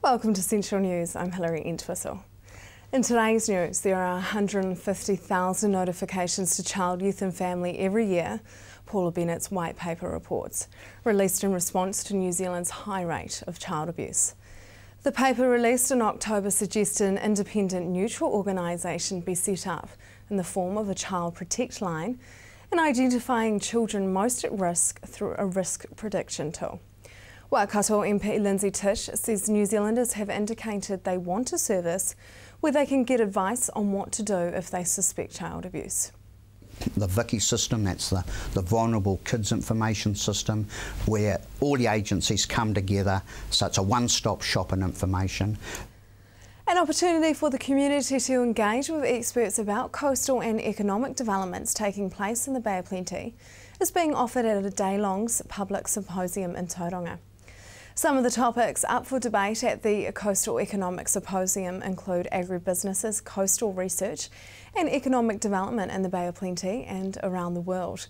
Welcome to Central News. I'm Hilary Entwistle. In today's news, there are 150,000 notifications to child, youth and family every year, Paula Bennett's white paper reports, released in response to New Zealand's high rate of child abuse. The paper released in October suggested an independent neutral organisation be set up in the form of a child protect line and identifying children most at risk through a risk prediction tool. Waikato MP Lindsay Tish says New Zealanders have indicated they want a service where they can get advice on what to do if they suspect child abuse. The VICI system, that's the Vulnerable Kids Information System, where all the agencies come together, so it's a one-stop shop in information. An opportunity for the community to engage with experts about coastal and economic developments taking place in the Bay of Plenty is being offered at a day-long public symposium in Tauranga. Some of the topics up for debate at the Coastal Economic Symposium include agribusinesses, coastal research and economic development in the Bay of Plenty and around the world.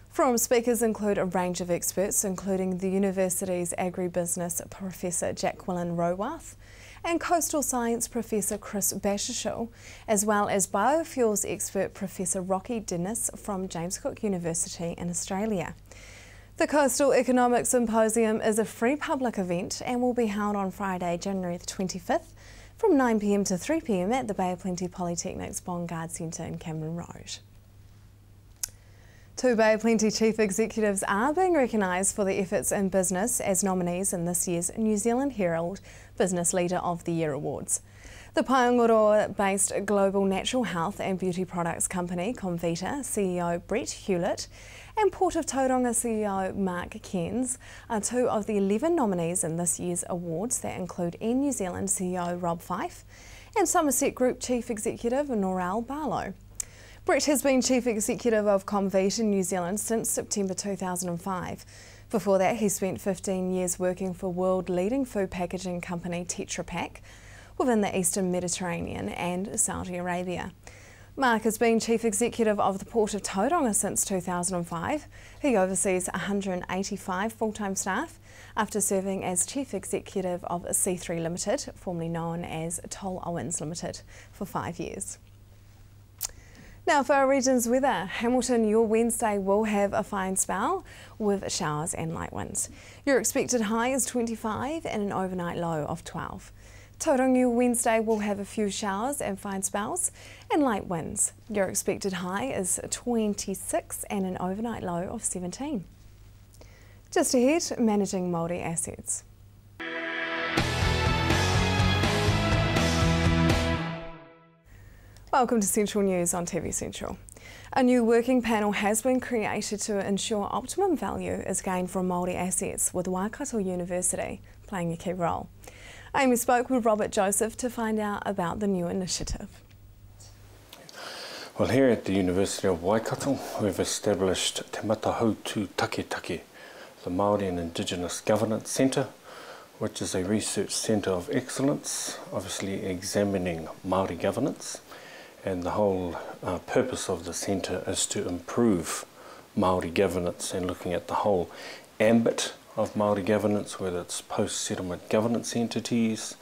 Forum speakers include a range of experts, including the university's agribusiness professor Jacqueline Rowarth and coastal science professor Chris Bashishul, as well as biofuels expert Professor Rocky Dennis from James Cook University in Australia. The Coastal Economic Symposium is a free public event and will be held on Friday, January the 25th from 9 p.m. to 3 p.m. at the Bay of Plenty Polytechnic's Bongard Centre in Cameron Road. Two Bay of Plenty chief executives are being recognised for their efforts in business as nominees in this year's New Zealand Herald Business Leader of the Year Awards. The Paengaroa-based global natural health and beauty products company Comvita CEO Brett Hewlett and Port of Tauranga CEO Mark Cairns are two of the 11 nominees in this year's awards that include Air New Zealand CEO Rob Fyfe and Somerset Group Chief Executive Norelle Barlow. Brett has been Chief Executive of Comvita New Zealand since September 2005. Before that, he spent 15 years working for world-leading food packaging company Tetra Pak within the Eastern Mediterranean and Saudi Arabia. Mark has been Chief Executive of the Port of Tauranga since 2005. He oversees 185 full-time staff after serving as Chief Executive of C3 Limited, formerly known as Toll Owens Limited, for 5 years. Now for our region's weather, Hamilton, your Wednesday will have a fine spell with showers and light winds. Your expected high is 25 and an overnight low of 12. Tauranga Wednesday will have a few showers and fine spells and light winds. Your expected high is 26 and an overnight low of 17. Just ahead, managing Māori assets. Welcome to Central News on TV Central. A new working panel has been created to ensure optimum value is gained from Māori assets, with Waikato University playing a key role. Amy spoke with Robert Joseph to find out about the new initiative. Well, here at the University of Waikato, we've established Te Matahautu Taketake, the Māori and Indigenous Governance Centre, which is a research centre of excellence, obviously examining Māori governance. And the whole purpose of the centre is to improve Māori governance and looking at the whole ambit of Māori governance, whether it's post-settlement governance entities,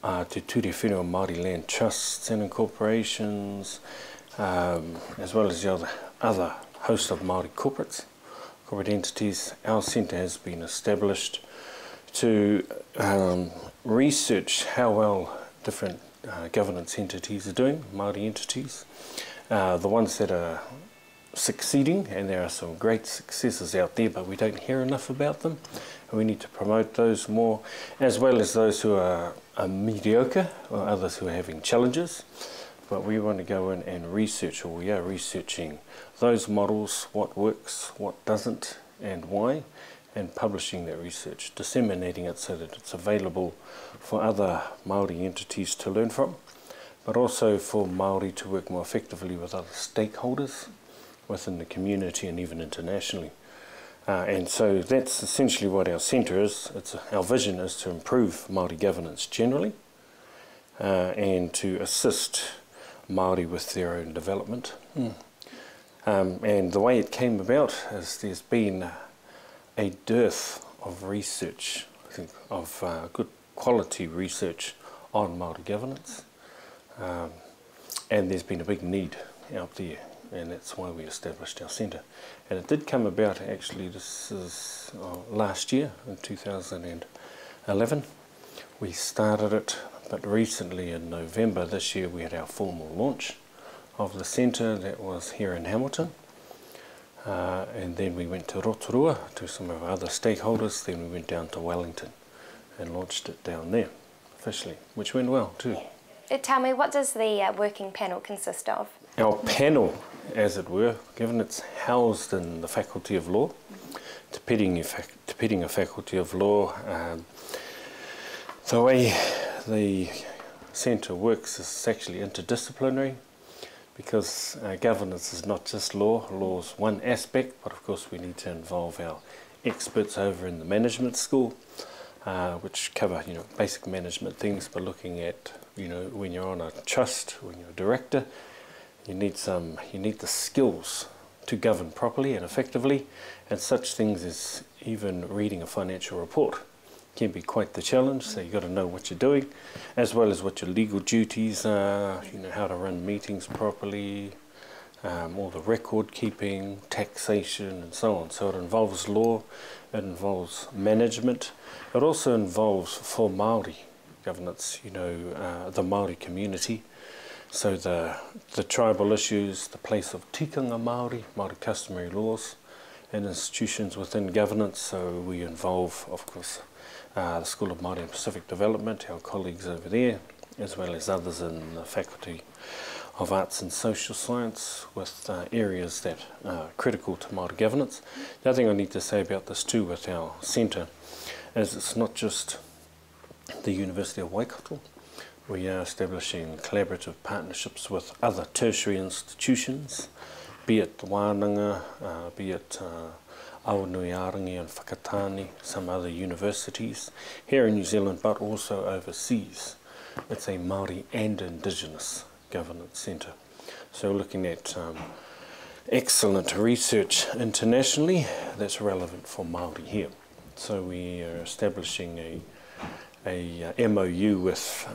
to Tueday Whenua Māori land trusts and incorporations, as well as the other host of Māori corporate entities. Our centre has been established to research how well different governance entities are doing, Māori entities, the ones that are succeeding, and there are some great successes out there, but we don't hear enough about them, and we need to promote those more, as well as those who are mediocre or others who are having challenges. But we want to go in and research, or we are researching those models, what works, what doesn't, and why, and publishing that research, disseminating it so that it's available for other Māori entities to learn from, but also for Māori to work more effectively with other stakeholders within the community and even internationally. And so that's essentially what our centre is. Our vision is to improve Māori governance generally and to assist Māori with their own development. And the way it came about is there's been a dearth of research, I think, of good quality research on Māori governance, and there's been a big need out there, and that's why we established our centre. And it did come about, actually, this is last year in 2011. We started it, but recently in November this year we had our formal launch of the centre. That was here in Hamilton. And then we went to Rotorua to some of our other stakeholders, then we went down to Wellington and launched it down there officially, which went well too. Tell me, what does the working panel consist of? Our panel, as it were, given it's housed in the Faculty of Law, Te Piringa Faculty of Law, the way the centre works is actually interdisciplinary, because governance is not just law. Law is one aspect, but of course we need to involve our experts over in the management school, which cover basic management things, but looking at when you're on a trust, when you're a director, you need the skills to govern properly and effectively, and such things as even reading a financial report can be quite the challenge. So you've got to know what you're doing, as well as what your legal duties are, how to run meetings properly, all the record keeping, taxation and so on. So it involves law, it involves management, it also involves for Māori governance, the Māori community. So the tribal issues, the place of tikanga Māori, Māori customary laws and institutions within governance. So we involve, of course, the School of Māori and Pacific Development, our colleagues over there, as well as others in the Faculty of Arts and Social Science, with areas that are critical to Māori governance. The other thing I need to say about this too with our centre is it's not just the University of Waikato. We are establishing collaborative partnerships with other tertiary institutions, be it Wānanga, be it Aonuiarangi and Whakatane, some other universities here in New Zealand, but also overseas. It's a Māori and Indigenous governance centre. So looking at excellent research internationally that's relevant for Māori here. So we are establishing a MOU with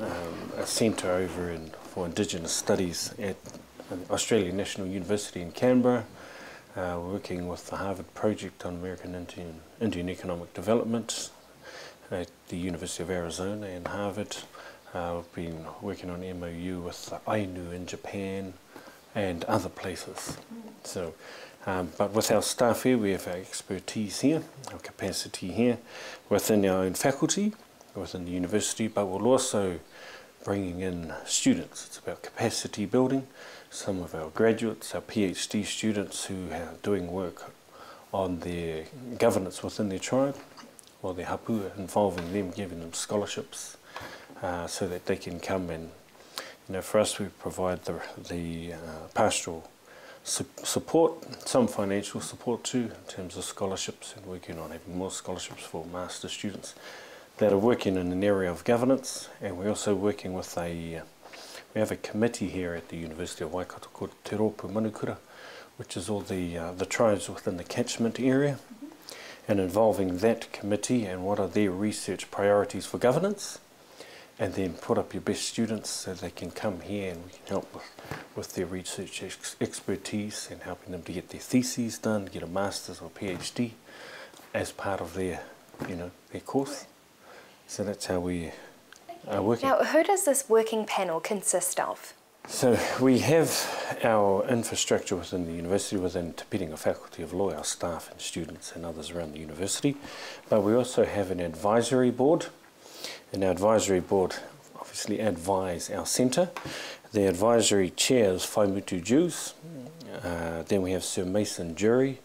a centre over for Indigenous Studies at Australian National University in Canberra, working with the Harvard Project on American Indian Economic Development at the University of Arizona and Harvard. We've been working on MOU with the Ainu in Japan and other places. So, but with our staff here, we have our expertise here, our capacity here within our own faculty, within the university, but we're also bringing in students. It's about capacity building. Some of our graduates, our PhD students who are doing work on their governance within their tribe, or their hapu, involving them, giving them scholarships so that they can come and, for us we provide the pastoral support, some financial support too, in terms of scholarships, and working on having more scholarships for master students that are working in an area of governance. And we're also working with we have a committee here at the University of Waikato called Te Rōpū Manukura, which is all the tribes within the catchment area, and involving that committee and what are their research priorities for governance, and then put up your best students so they can come here and we can help with their research expertise and helping them to get their theses done, get a master's or PhD as part of their course. So that's how we are working. Now, who does this working panel consist of? So we have our infrastructure within the university, within Te Piringa Faculty of Law, our staff and students and others around the university. But we also have an advisory board, and our advisory board obviously advise our centre. The advisory chair is Whaimutu Jews. Then we have Sir Mason Jury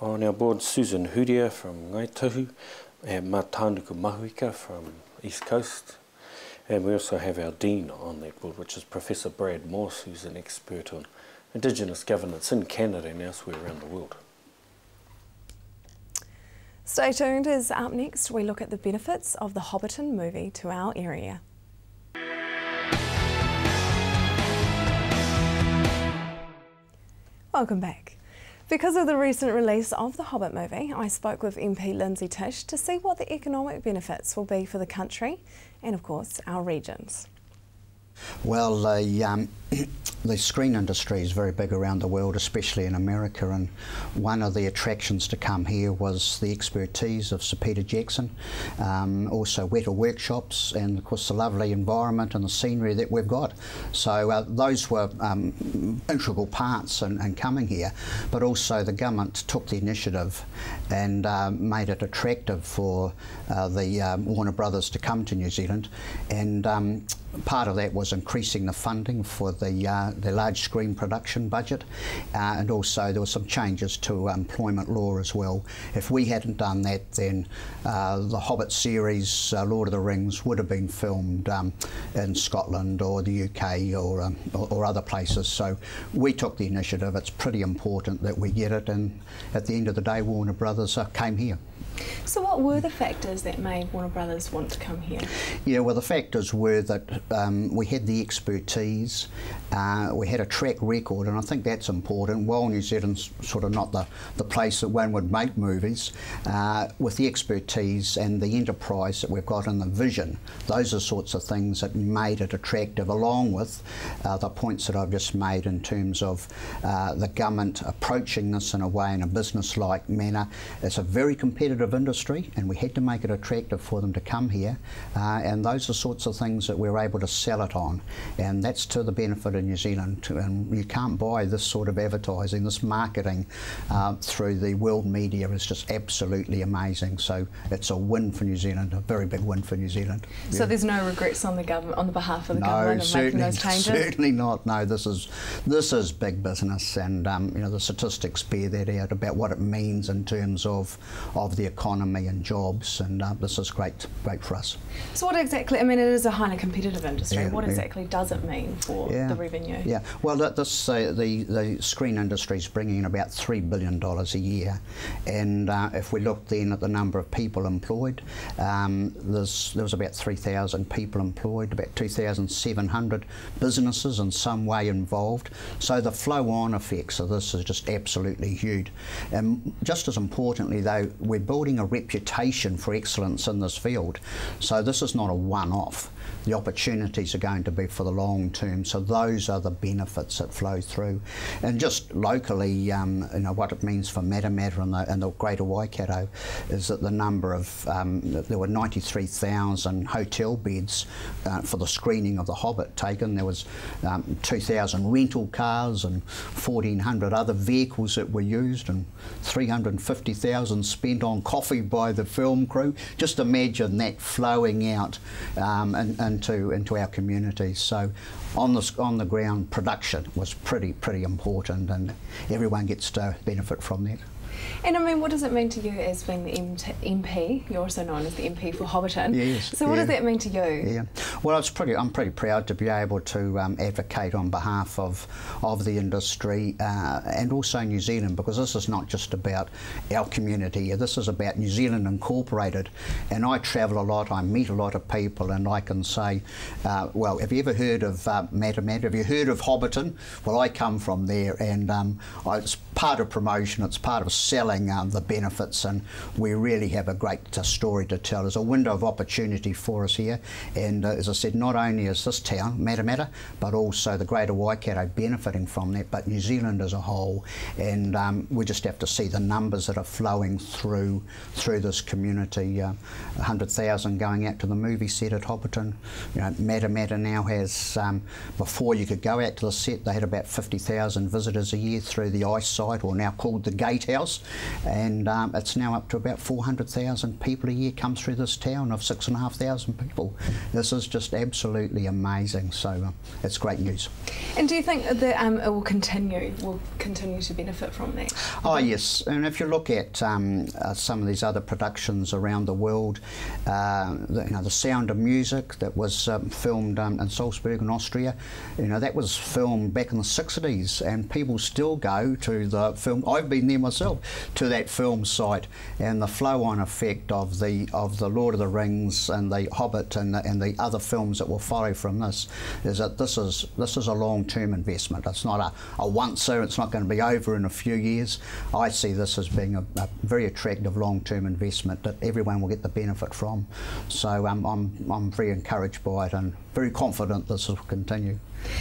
on our board, Susan Hudia from Ngaitahu, and Mātānuku Mahuika from East Coast. And we also have our Dean on that board, which is Professor Brad Morse, who's an expert on Indigenous governance in Canada and elsewhere around the world. Stay tuned, as up next we look at the benefits of the Hobbiton movie to our area. Welcome back. Because of the recent release of the Hobbit movie, I spoke with MP Lindsay Tish to see what the economic benefits will be for the country and, of course, our regions. Well, the screen industry is very big around the world, especially in America, and one of the attractions to come here was the expertise of Sir Peter Jackson, also Weta workshops, and of course the lovely environment and the scenery that we've got. So those were integral parts in coming here, but also the government took the initiative and made it attractive for the Warner Brothers to come to New Zealand, and part of that was increasing the funding for the large screen production budget, and also there were some changes to employment law as well. If we hadn't done that, then the Hobbit series, Lord of the Rings, would have been filmed in Scotland or the UK or other places. So we took the initiative. It's pretty important that we get it, and at the end of the day, Warner Brothers came here. So what were the factors that made Warner Brothers want to come here? Yeah, well, the factors were that we had the expertise, we had a track record, and I think that's important. While New Zealand's sort of not the place that one would make movies, with the expertise and the enterprise that we've got and the vision, those are sorts of things that made it attractive, along with the points that I've just made in terms of the government approaching this in a way, in a business-like manner. It's a very competitive industry, and we had to make it attractive for them to come here, and those are sorts of things that we're able to sell it on, and that's to the benefit of New Zealand. And you can't buy this sort of advertising, this marketing through the world media is just absolutely amazing. So it's a win for New Zealand, a very big win for New Zealand. So yeah. There's no regrets on the government, on the behalf of the government, of making those changes? Certainly not. No, this is big business, and you know, the statistics bear that out about what it means in terms of the economy and jobs, and this is great for us. So what exactly, I mean, it is a highly competitive industry, Yeah, what exactly does it mean for the revenue? Yeah, well, the screen industry is bringing in about $3 billion a year, and if we look then at the number of people employed, there was about 3,000 people employed, about 2,700 businesses in some way involved, so the flow-on effects of this is just absolutely huge. And just as importantly though, we're building a reputation for excellence in this field, so this is not a one-off. The opportunities are going to be for the long term, so those are the benefits that flow through. And just locally, you know, what it means for Matamata and the Greater Waikato is that the number of, there were 93,000 hotel beds for the screening of The Hobbit taken. There was 2,000 rental cars and 1,400 other vehicles that were used, and 350,000 spent on coffee by the film crew. Just imagine that flowing out into our communities. So on the ground production was pretty important, and everyone gets to benefit from that. And I mean, what does it mean to you as being the MP? You're also known as the MP for Hobbiton. Yes. So what does that mean to you? Yeah. Well, I'm pretty proud to be able to advocate on behalf of the industry and also New Zealand, because this is not just about our community. This is about New Zealand Incorporated. And I travel a lot. I meet a lot of people, and I can say, well, have you ever heard of Matamata? Have you heard of Hobbiton? Well, I come from there, and it's part of promotion. It's part of selling the benefits, and we really have a great story to tell. There's a window of opportunity for us here, and as I said, not only is this town, Matamata, but also the Greater Waikato benefiting from that, but New Zealand as a whole, and we just have to see the numbers that are flowing through this community. 100,000 going out to the movie set at Hobbiton. You know, Matamata now has, before you could go out to the set, they had about 50,000 visitors a year through the ice site, or now called the Gatehouse, and it's now up to about 400,000 people a year come through this town of 6,500 people. This is just absolutely amazing, so it's great news. And do you think that it will continue to benefit from that? Oh yes, and if you look at some of these other productions around the world, the Sound of Music that was filmed in Salzburg in Austria, you know, that was filmed back in the 60s, and people still go to the film. I've been there myself. to that film site, and the flow-on effect of the Lord of the Rings and the Hobbit and the other films that will follow from this is that this is a long-term investment. It's not a once-er. It's not going to be over in a few years. I see this as being a very attractive long-term investment that everyone will get the benefit from. So I'm very encouraged by it and very confident this will continue.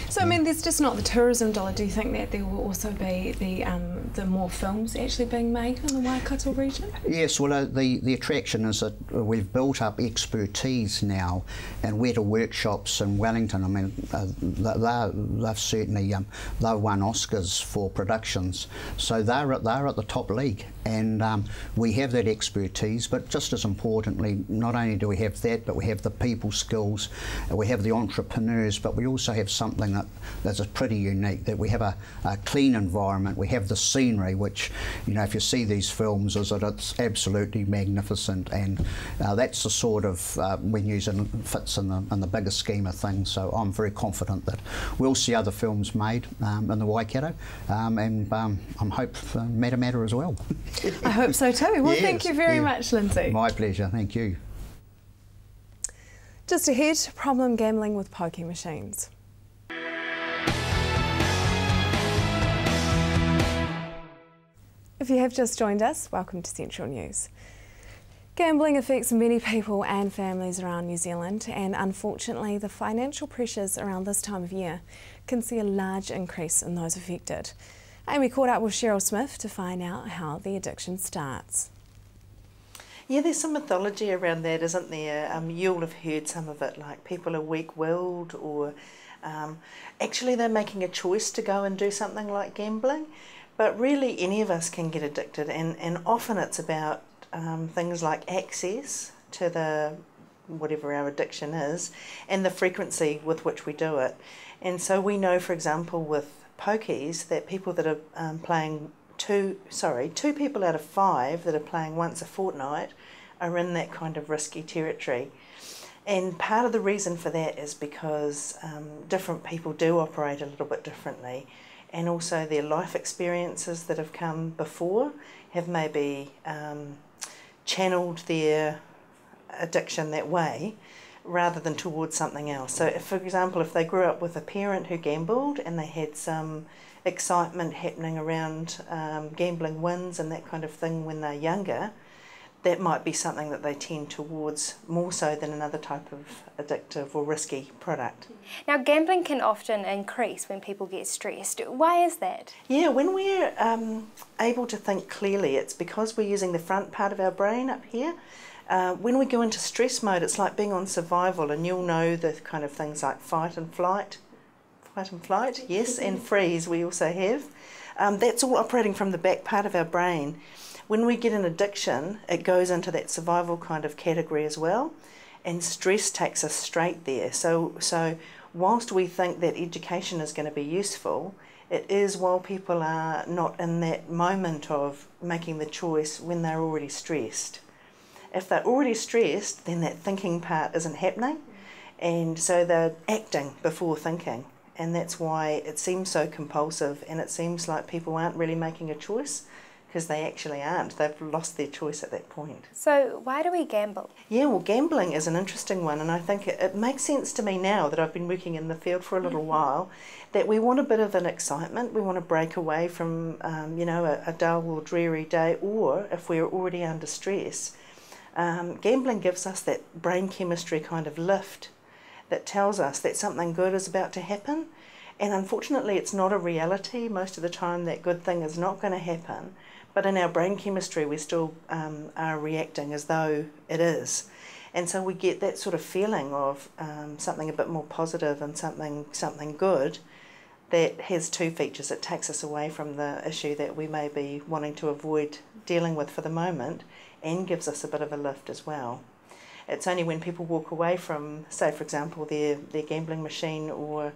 So I mean, there's just not the tourism dollar. Do you think that there will also be the more films actually being made in the Waikato region? Yes, well the attraction is that we've built up expertise now in Weta workshops in Wellington. I mean, they've certainly they've won Oscars for productions, so they're at the top league, and we have that expertise. But just as importantly, not only do we have that, but we have the people skills, we have the entrepreneurs, but we also have something that's pretty unique, that we have a clean environment, we have the scenery, which, you know, if you see these films, is that it's absolutely magnificent, and that's the sort of when New Zealand fits in the bigger scheme of things. So I'm very confident that we'll see other films made in the Waikato, and I'm hope for Matamata as well. I hope so too. Well, yes, thank you very much, Lindsay. My pleasure, thank you. Just ahead, problem gambling with pokie machines. If you have just joined us, welcome to Central News. Gambling affects many people and families around New Zealand, and unfortunately the financial pressures around this time of year can see a large increase in those affected. Amy caught up with Cheryl Smith to find out how the addiction starts. Yeah, there's some mythology around that, isn't there? You'll have heard some of it, like people are weak-willed, or actually they're making a choice to go and do something like gambling. But really any of us can get addicted, and often it's about things like access to whatever our addiction is, and the frequency with which we do it. And so we know, for example, with pokies, that people that are playing two people out of 5 that are playing once a fortnight are in that kind of risky territory. And part of the reason for that is because different people do operate a little bit differently, and also their life experiences that have come before have maybe channeled their addiction that way rather than towards something else. So if, for example, if they grew up with a parent who gambled and they had some excitement happening around gambling wins and that kind of thing when they're younger, that might be something that they tend towards more so than another type of addictive or risky product. Now, gambling can often increase when people get stressed. Why is that? Yeah, when we're able to think clearly, it's because we're using the front part of our brain up here. When we go into stress mode, it's like being on survival, and you'll know the kind of things like fight and flight, yes, and freeze we also have. That's all operating from the back part of our brain. When we get an addiction, it goes into that survival kind of category as well, and stress takes us straight there. So whilst we think that education is going to be useful, it is while people are not in that moment of making the choice when they're already stressed. If they're already stressed, then that thinking part isn't happening, and so they're acting before thinking, and that's why it seems so compulsive, and it seems like people aren't really making a choice, because they actually aren't. They've lost their choice at that point. So why do we gamble? Yeah, well, gambling is an interesting one, and I think it makes sense to me now that I've been working in the field for a little while, that we want a bit of an excitement. We want to break away from a dull or dreary day, or if we're already under stress, gambling gives us that brain chemistry kind of lift that tells us that something good is about to happen. And unfortunately, it's not a reality. Most of the time that good thing is not going to happen. But in our brain chemistry, we still are reacting as though it is. And so we get that sort of feeling of something a bit more positive and something good that has two features. It takes us away from the issue that we may be wanting to avoid dealing with for the moment, and gives us a bit of a lift as well. It's only when people walk away from, say for example, their gambling machine, or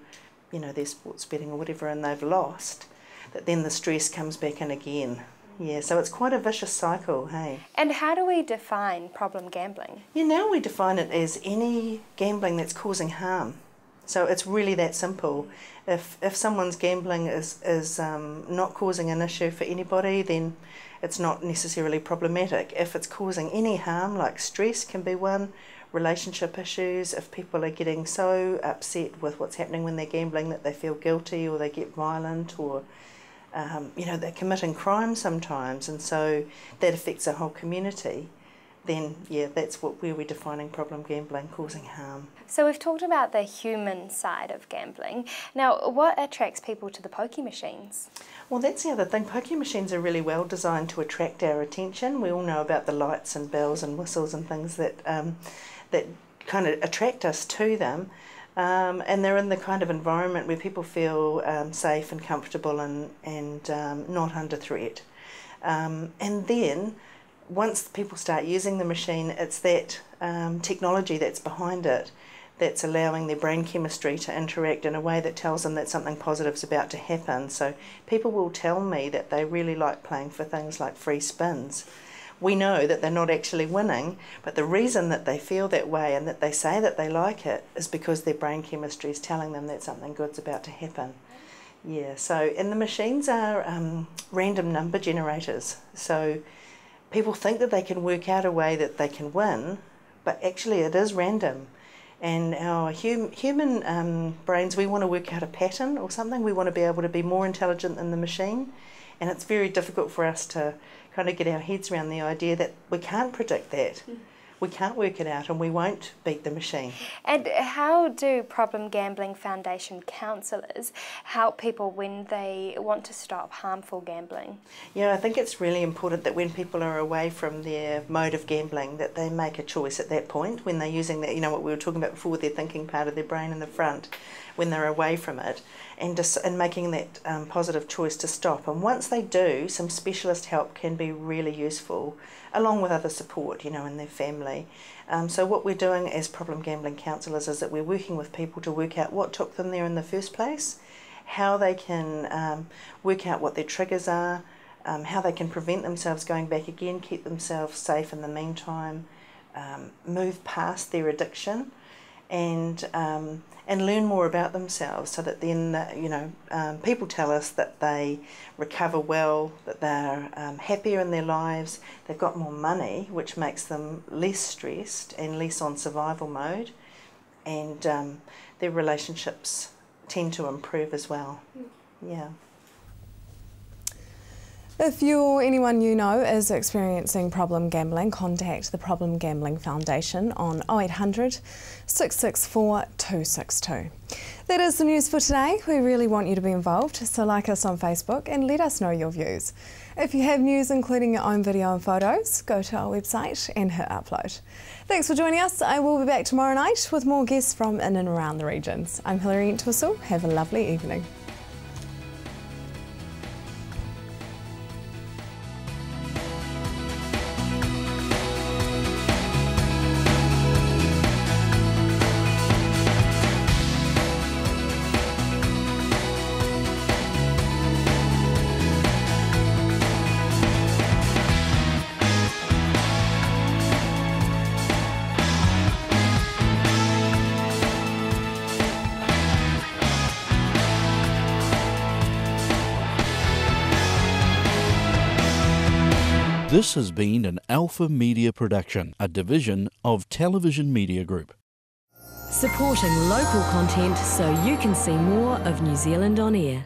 their sports betting or whatever, and they've lost, that then the stress comes back in again. Yeah, so it's quite a vicious cycle, hey. And how do we define problem gambling? Yeah, now we define it as any gambling that's causing harm. So it's really that simple. If someone's gambling is not causing an issue for anybody, then it's not necessarily problematic. If it's causing any harm, like stress can be one, relationship issues, if people are getting so upset with what's happening when they're gambling that they feel guilty or they get violent, or they're committing crime sometimes, and so that affects the whole community, then yeah, that's where we're defining problem gambling, causing harm. So we've talked about the human side of gambling. Now, what attracts people to the pokie machines? Well, that's the other thing. Pokie machines are really well designed to attract our attention. We all know about the lights and bells and whistles and things that that kind of attract us to them. And they're in the kind of environment where people feel safe and comfortable and not under threat. And then once people start using the machine, it's that technology that's behind it that's allowing their brain chemistry to interact in a way that tells them that something positive is about to happen. So people will tell me that they really like playing for things like free spins. We know that they're not actually winning, but the reason that they feel that way and that they say that they like it is because their brain chemistry is telling them that something good's about to happen. Yeah, so, and the machines are random number generators. So people think that they can work out a way that they can win, but actually it is random. And our human brains, we want to work out a pattern or something. We want to be able to be more intelligent than the machine. And it's very difficult for us to kind of get our heads around the idea that we can't predict that. We can't work it out, and we won't beat the machine. And how do Problem Gambling Foundation counsellors help people when they want to stop harmful gambling? Yeah, I think it's really important that when people are away from their mode of gambling, that they make a choice at that point when they're using that, what we were talking about before, their thinking part of their brain in the front, when they're away from it, and making that positive choice to stop. And once they do, some specialist help can be really useful, along with other support, in their family. So what we're doing as problem gambling counsellors is that we're working with people to work out what took them there in the first place, how they can work out what their triggers are, how they can prevent themselves going back again, keep themselves safe in the meantime, move past their addiction, and learn more about themselves, so that then, people tell us that they recover well, that they're happier in their lives, they've got more money, which makes them less stressed and less on survival mode, and their relationships tend to improve as well. Yeah. If you or anyone you know is experiencing problem gambling, contact the Problem Gambling Foundation on 0800 664 262. That is the news for today. We really want you to be involved, so like us on Facebook and let us know your views. If you have news including your own video and photos, go to our website and hit upload. Thanks for joining us. I will be back tomorrow night with more guests from in and around the regions. I'm Hilary Entwistle. Have a lovely evening. This has been an Alpha Media production, a division of Television Media Group. Supporting local content so you can see more of New Zealand on air.